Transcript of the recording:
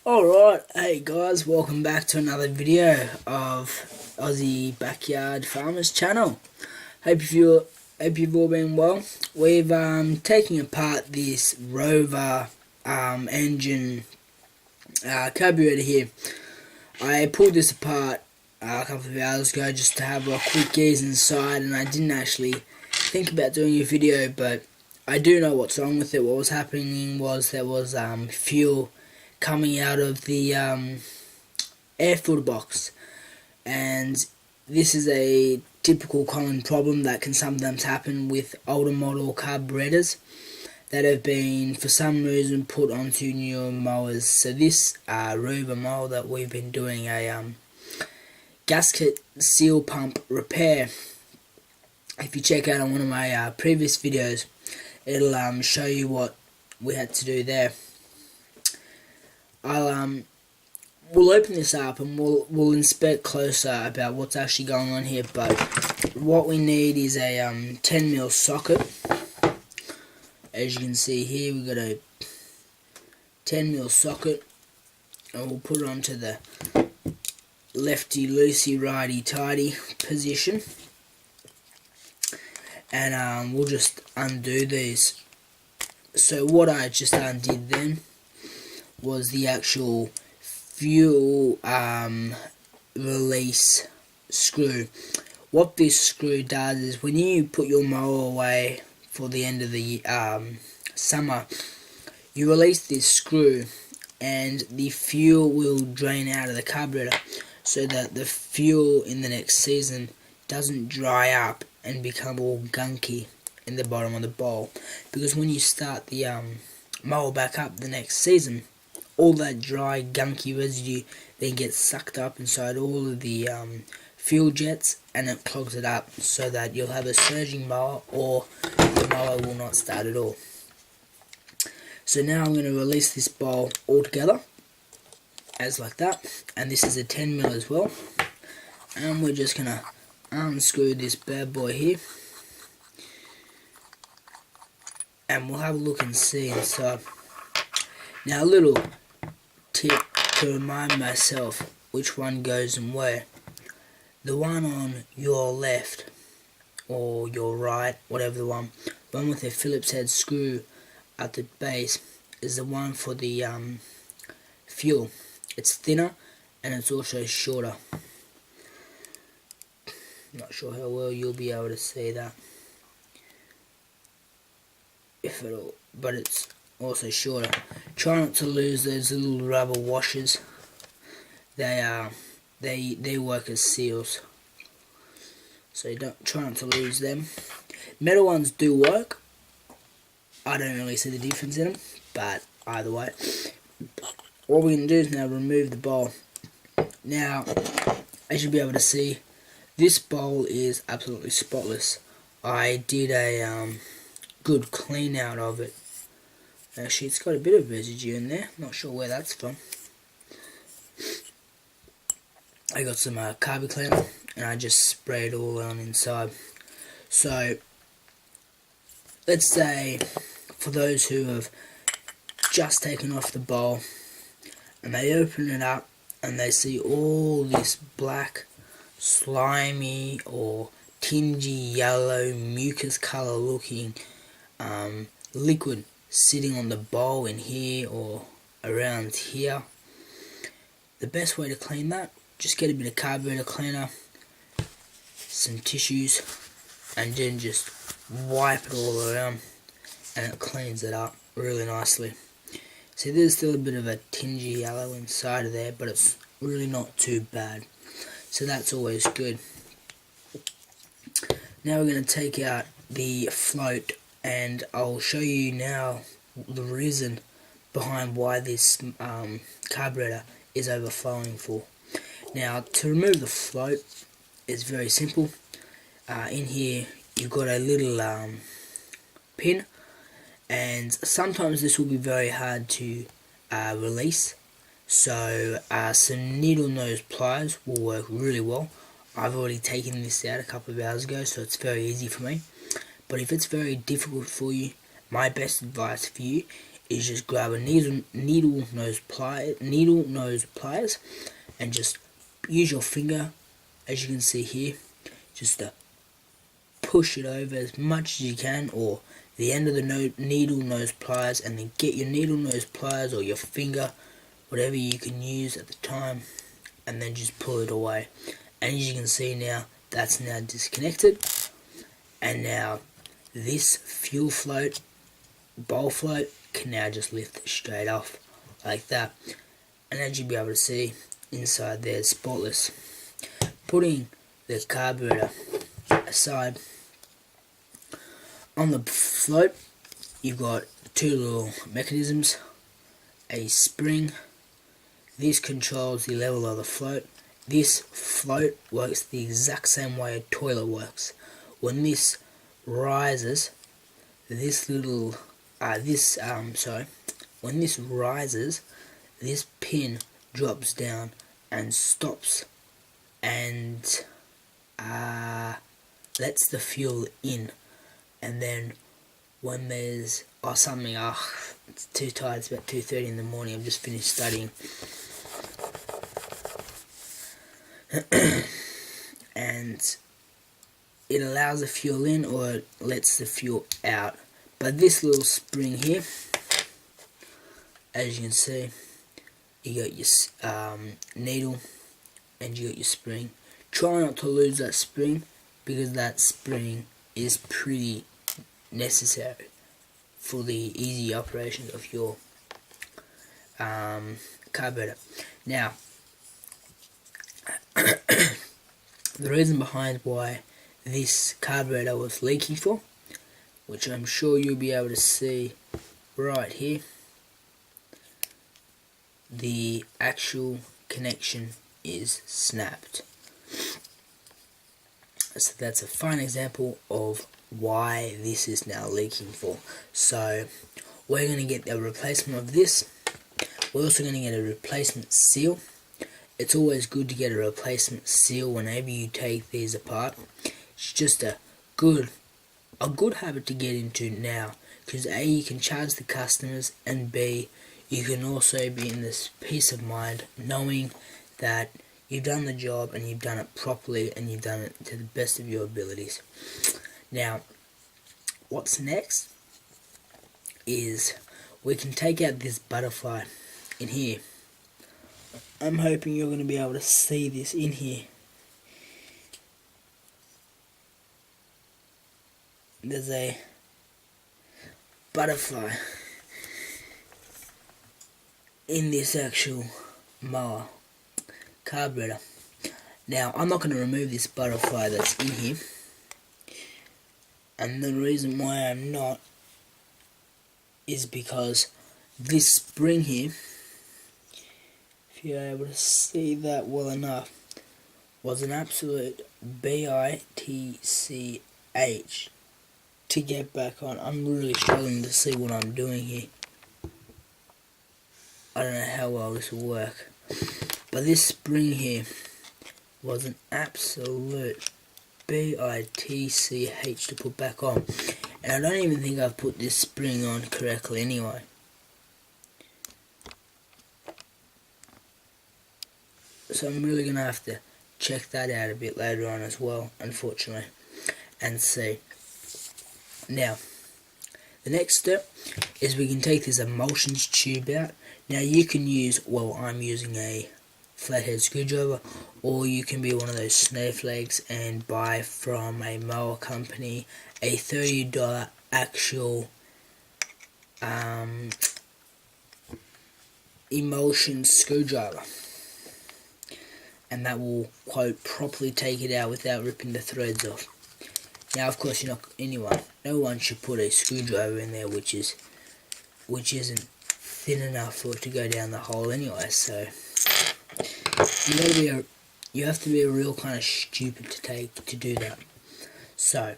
Alright, hey guys, welcome back to another video of Aussie Backyard Farmers channel. Hope you've all been well. We've taken apart this Rover engine carburetor here. I pulled this apart a couple of hours ago just to have a quick gaze inside, and I didn't actually think about doing a video, but I do know what's wrong with it. What was happening was there was fuel coming out of the air filter box, and this is a typical common problem that can sometimes happen with older model carburetors that have been for some reason put onto newer mowers. So this Rover mower that we've been doing a gasket seal pump repair. If you check out on one of my previous videos, it'll show you what we had to do there. We'll open this up and we'll inspect closer about what's actually going on here. But what we need is a 10mm socket. As you can see here, we've got a 10mm socket, and we'll put it onto the lefty loosey righty tighty position, and we'll just undo these. So what I just undid then was the actual fuel release screw. What this screw does is when you put your mower away for the end of the summer, you release this screw and the fuel will drain out of the carburetor, so that the fuel in the next season doesn't dry up and become all gunky in the bottom of the bowl. Because when you start the mower back up the next season, all that dry, gunky residue then gets sucked up inside all of the fuel jets, and it clogs it up, so that you'll have a surging mower, or the mower will not start at all. So now I'm going to release this bowl altogether, as like that, and this is a 10mm as well, and we're just going to unscrew this bad boy here, and we'll have a look and see inside. Now, a little tip to remind myself which one goes and where. The one on your left or your right, whatever the one with the Phillips head screw at the base, is the one for the fuel. It's thinner and it's also shorter. Not sure how well you'll be able to see that, if at all, but it's also shorter. Try not to lose those little rubber washers. They work as seals, so try not to lose them. Metal ones do work. I don't really see the difference in them, but either way, what we're going to do is now remove the bowl. Now, as you'll be able to see, this bowl is absolutely spotless. I did a good clean out of it. Actually, it's got a bit of residue in there. Not sure where that's from. I got some carby cleaner, and I just sprayed it all on inside. So, let's say for those who have just taken off the bowl and they open it up and they see all this black, slimy or tingy yellow mucus color looking liquid sitting on the bowl in here or around here, the best way to clean that, just get a bit of carburetor cleaner, some tissues, and then just wipe it all around, and it cleans it up really nicely. See, there's still a bit of a tingy yellow inside of there, but it's really not too bad, so that's always good. Now we're going to take out the float, and I'll show you now the reason behind why this carburetor is overflowing for. Now, to remove the float is very simple. In here you've got a little pin, and sometimes this will be very hard to release, so some needle nose pliers will work really well. I've already taken this out a couple of hours ago, so it's very easy for me. But if it's very difficult for you, my best advice for you is just grab a needle nose pliers and just use your finger, as you can see here, just to push it over as much as you can, or the end of the needle nose pliers, and then get your needle nose pliers or your finger, whatever you can use at the time, and then just pull it away. And as you can see now, that's now disconnected, and now this fuel float, bowl float, can now just lift straight off like that. And as you'll be able to see, inside there is spotless. Putting the carburetor aside, on the float you've got two little mechanisms, a spring. This controls the level of the float. This float works the exact same way a toilet works. When this rises, when this rises, this pin drops down and stops and lets the fuel in. And then when there's it's too tired, it's about 2:30 in the morning, I've just finished studying. And it allows the fuel in, or it lets the fuel out. But this little spring here, as you can see, you got your needle and you got your spring. Try not to lose that spring, because that spring is pretty necessary for the easy operation of your carburetor. Now, the reason behind why this carburetor was leaking for, which I'm sure you'll be able to see right here, the actual connection is snapped. So that's a fine example of why this is now leaking for. So we're going to get a replacement of this. We're also going to get a replacement seal. It's always good to get a replacement seal whenever you take these apart. It's just a good habit to get into now, because A, you can charge the customers, and B, you can also be in this peace of mind knowing that you've done the job and you've done it properly and you've done it to the best of your abilities. Now, what's next is we can take out this butterfly in here. I'm hoping you're going to be able to see this in here. There's a butterfly in this actual mower carburetor. Now, I'm not going to remove this butterfly that's in here, and the reason why I'm not is because this spring here, if you're able to see that well enough, was an absolute bitch to get back on. I'm really struggling to see what I'm doing here. I don't know how well this will work, but this spring here was an absolute bitch to put back on, and I don't even think I've put this spring on correctly anyway. So I'm really going to have to check that out a bit later on as well, unfortunately, and see. Now, the next step is we can take this emulsions tube out. Now you can use, well, I'm using a flathead screwdriver, or you can be one of those snowflakes and buy from a mower company a $30 actual emulsion screwdriver, and that will, quote, properly take it out without ripping the threads off. Now, of course, no one should put a screwdriver in there which isn't thin enough for it to go down the hole anyway. So you have to be a real kind of stupid to do that. So